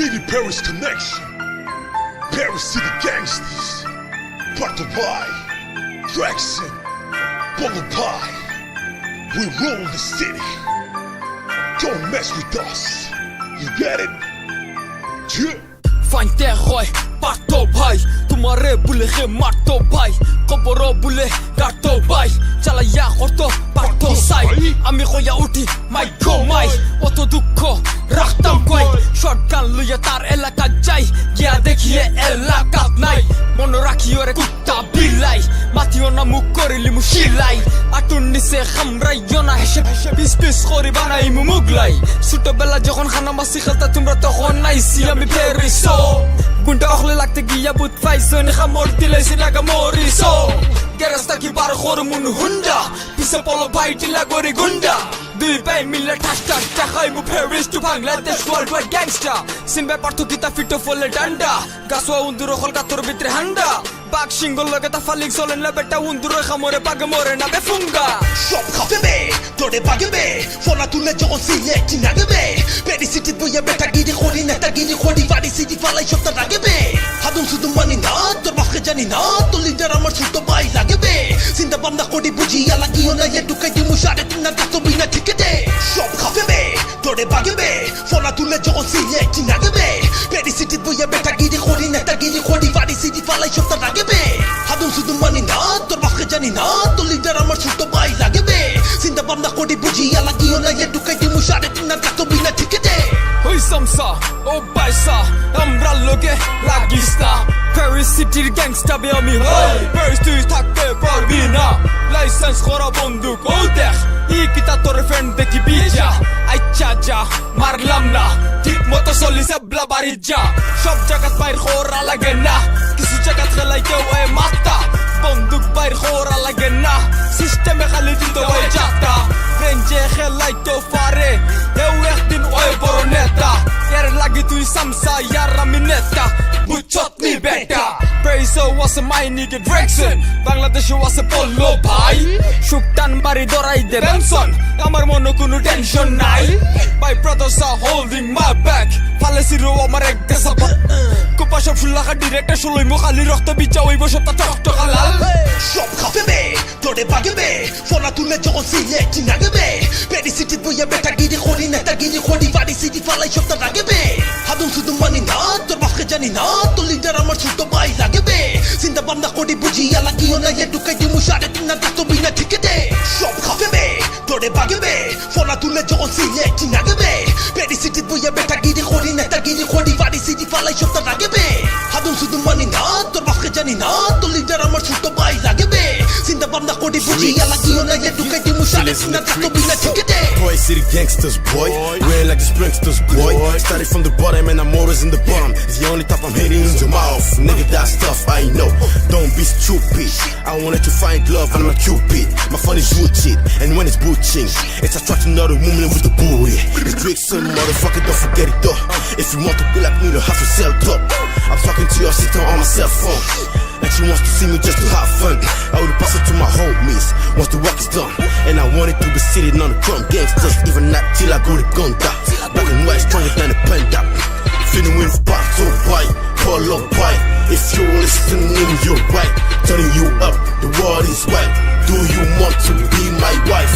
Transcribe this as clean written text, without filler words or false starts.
City Paris connection. Paris City gangsters. Brought by Jackson, Bolo Pie. We rule the city. Don't mess with us. You get it? Yeah. ফাইনতে হয় পারতো ভাই তোমারে বলে হে মারতো ভাই কবর বলে কাটতো ভাই চালাইয়া করতো পারতো সাই আমি হইয়া উঠি মাই গো মাই অত দুঃখ রাখতাম কই শটগান লইয়া তার এলাকা যাই গিয়া দেখিয়ে এলাকাত নাই মনে রাখি ওরে কুত্তা বিলাই মাতিও না মুখ করিলি মুশিলাই আটুন নিচে খামরাইও না হেসে পিস পিস করি বানাই মুগলাই ছোটবেলা যখন খানামাসি খেলতা তোমরা তখন নাইছি আমি পেরিসো গুন্ডা অখলে লাগতে গিয়া বুত ফাইসন খামর দিলে সিনাগা মরিসো গেরাস্তা কি বার খরমুন হুন্ডা পিছে পলো ভাইটি লাগরি গুন্ডা দুই ভাই মিলে ঠাস ঠাস টাকাই মু Paris to Bangladesh world wide gangster scene ব্যাপার তো কিতা ফিটো ফলে ডান্ডা গাছওয়া উন্দুর কলকাতার ভিতরে হান্ডা বাঘ সিংহ লগে তা ফালিক চলেন না বেটা উন্দুর খামরে পাগে মরে না বেফুঙ্গা সব খাবে তোরে পাগবে ফোনা তুলে যখন সিলেক্ট নাগবে পেরি সিটি বইয়া বেটা গিরি খড়ি না তা গিরি খড়ি বাড়ি সিটি ফালাই সপ্তাহ লাগবে হাদুম শুধু মানি না তোর বাপকে জানি না তোর লিডার আমার ছোট ভাই লাগবে চিন্তা ভাবনা করি বুঝিয়া লাগিও না এ ঢুকাই দিমু সাড়ে তিন না তো বিনা ঠিকেতে সব খাবে তোরে পাগবে ফোনা তুলে যখন সিলেক্ট নাগবে পেরি সিটি বইয়া বেটা গিরি খড়ি না তা গিরি খড়ি বাড়ি সিটি ফালাই সপ্তাহ লাগবে হাদুম শুধু মানি না তোর বাপকে জানি না তোর লিডার আমার ছোট ভাই লাগবে চিন্তা ভাবনা করি বুঝিয়া লাগিও না এ ঢুকাই দিমু সাড়ে তিন না তো বিনা ঠিকেতে হই সামসা ও বাইসা আমরা লোকে লাগিস্তা প্যারিস সিটির গ্যাংস্টার বে আমি হই প্যারিস তুই থাকতে পারবি না লাইসেন্স করা বন্দুক ও দেখ ই কিতা তোর ফ্রেন্ড দেখি বিজা আচ্ছা যা মারলাম না ঠিক মতো চলিছে ব্লাবারি যা সব জায়গা বাইর খোরা লাগে না কিছু জায়গা খেলাই কেউ এ মাতা বন্দুক বাইর খোরা লাগে না সিস্টেমে খালি দিতে হয় যাতা রেঞ্জে খেলাই তো পারে এও একদিন ওই বড় নেতা এর লাগি তুই সামসা ইয়ার আমি নেতা বুঝছত নি বেটা Paris was a my nigga Drexen বাংলাদেশে was a পল্লো ভাই শুকটান বাড়ি দরাই দে বেনসন আমার মনে কোনো টেনশন নাই My brothers are holding my back ফালেসিরো আমার এক দেশা কোপা সব ফুল্লাখা ডিরেক্টে শুলই মুখালি রক্ত বিচা ওই বসে তা টক লাল সব খাবে তোরে পাগবে ফোনা তুলে যখন সিলেক্ট নাগবে পেরি সিটি বইয়া বেটা গিরি খড়ি না তা গিরি খড়ি বাড়ি সিটি ফালাই সপ্তাহ লাগবে হাদুম শুধু মানি না তোর বাপকে জানি না তোর লিডার আমার ছোট ভাই লাগবে চিন্তা ভাবনা করি বুঝিয়া লাগিও না এ ঢুকাই দিমু সাড়ে তিন না তো বিনা ঠিকেতে সব খাবে তোরে পাগবে ফোনা তুলে যখন সিলেক্ট নাগবে পেরি সিটি বইয়া বেটা গিরি খড়ি না তা গিরি খড়ি বাড়ি সিটি ফালাই সপ্তাহ লাগবে হাদুম শুধু মানি না তোর বাপকে জানি না তোর লিডার আমার ছোট ভাই লাগবে চিন্তা ভাবনা করি বুঝিয়া লাগিও না এ ঢুকাই দিমু সাড়ে তিন না তো বিনা ঠিকেতে Boy, city gangsters, boy. Real like the springsters, boy. Started from the bottom and I'm always in the bottom. It's the only top I'm hitting in your mouth. Nigga, that stuff I know. Don't be stupid. I won't let you find love and I'm a cupid. My fun is shit, and when it's butching, it's attracting other women with the booty. It's Drixon, motherfucker, don't forget it though. If you want to be like me, you have to sell top. I'm talking to your sister on my cell phone. And she wants to see me just to have fun. I would pass it to my homies once the work is done. And I wanted to be sitting on the drum gangsters. Even not till I go to Gonda. Black and white stronger than a panda. Feeling with back so white, follow white. If you're listening, you're right. Turning you up, the world is white. Do you want to be my wife?